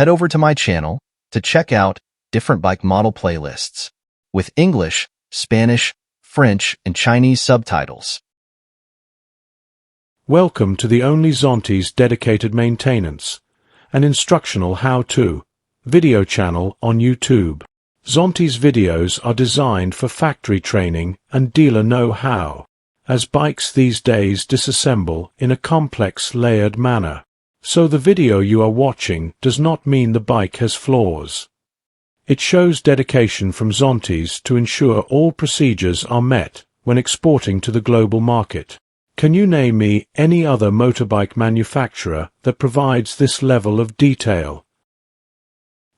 Head over to my channel to check out different bike model playlists with English, Spanish, French, and Chinese subtitles. Welcome to the only Zontes dedicated maintenance and instructional how-to video channel on YouTube. Zontes videos are designed for factory training and dealer know-how, as bikes these days disassemble in a complex layered manner. So the video you are watching does not mean the bike has flaws. It shows dedication from Zontes to ensure all procedures are met when exporting to the global market. Can you name me any other motorbike manufacturer that provides this level of detail?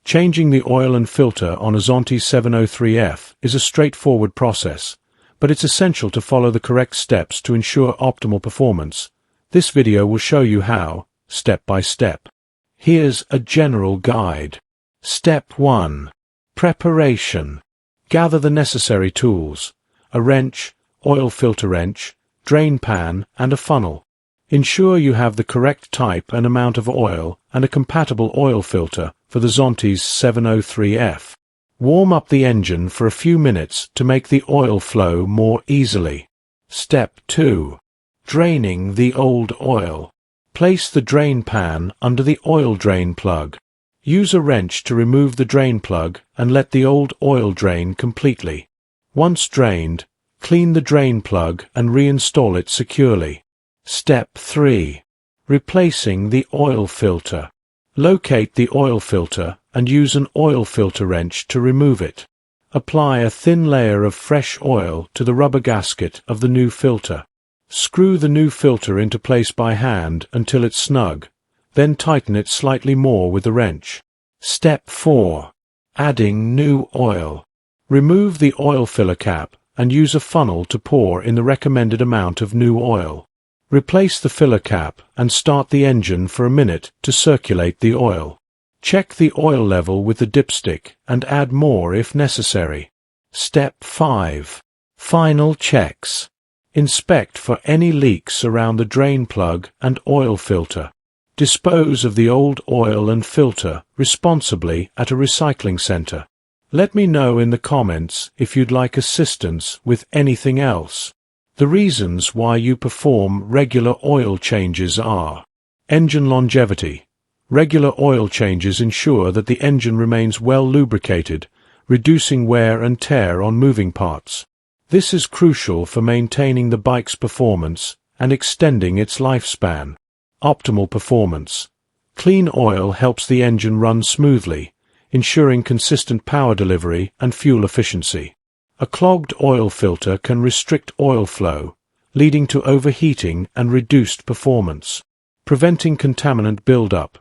Changing the oil and filter on a Zontes 703F is a straightforward process, but it's essential to follow the correct steps to ensure optimal performance. This video will show you how, step by step. Here's a general guide. Step 1. Preparation. Gather the necessary tools: a wrench, oil filter wrench, drain pan, and a funnel. Ensure you have the correct type and amount of oil and a compatible oil filter for the Zontes 703F. Warm up the engine for a few minutes to make the oil flow more easily. Step 2. Draining the old oil. Place the drain pan under the oil drain plug. Use a wrench to remove the drain plug and let the old oil drain completely. Once drained, clean the drain plug and reinstall it securely. Step 3. Replacing the oil filter. Locate the oil filter and use an oil filter wrench to remove it. Apply a thin layer of fresh oil to the rubber gasket of the new filter. Screw the new filter into place by hand until it's snug, then tighten it slightly more with the wrench. Step 4. Adding new oil. Remove the oil filler cap and use a funnel to pour in the recommended amount of new oil. Replace the filler cap and start the engine for a minute to circulate the oil. Check the oil level with the dipstick and add more if necessary. Step 5. Final checks. Inspect for any leaks around the drain plug and oil filter. Dispose of the old oil and filter responsibly at a recycling center. Let me know in the comments if you'd like assistance with anything else. The reasons why you perform regular oil changes are: engine longevity. Regular oil changes ensure that the engine remains well lubricated, reducing wear and tear on moving parts. This is crucial for maintaining the bike's performance and extending its lifespan. Optimal performance. Clean oil helps the engine run smoothly, ensuring consistent power delivery and fuel efficiency. A clogged oil filter can restrict oil flow, leading to overheating and reduced performance. Preventing contaminant buildup.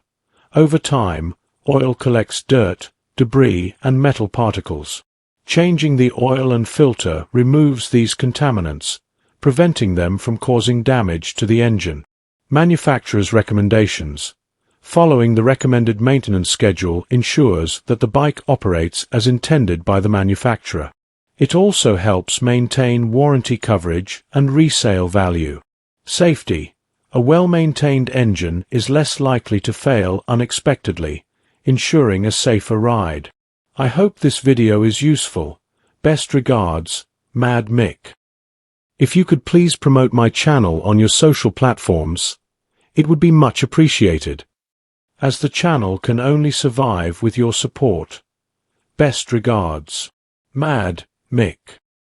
Over time, oil collects dirt, debris, and metal particles. Changing the oil and filter removes these contaminants, preventing them from causing damage to the engine. Manufacturer's recommendations. Following the recommended maintenance schedule ensures that the bike operates as intended by the manufacturer. It also helps maintain warranty coverage and resale value. Safety. A well-maintained engine is less likely to fail unexpectedly, ensuring a safer ride. I hope this video is useful. Best regards, Mad Mick. If you could please promote my channel on your social platforms, it would be much appreciated, as the channel can only survive with your support. Best regards, Mad Mick.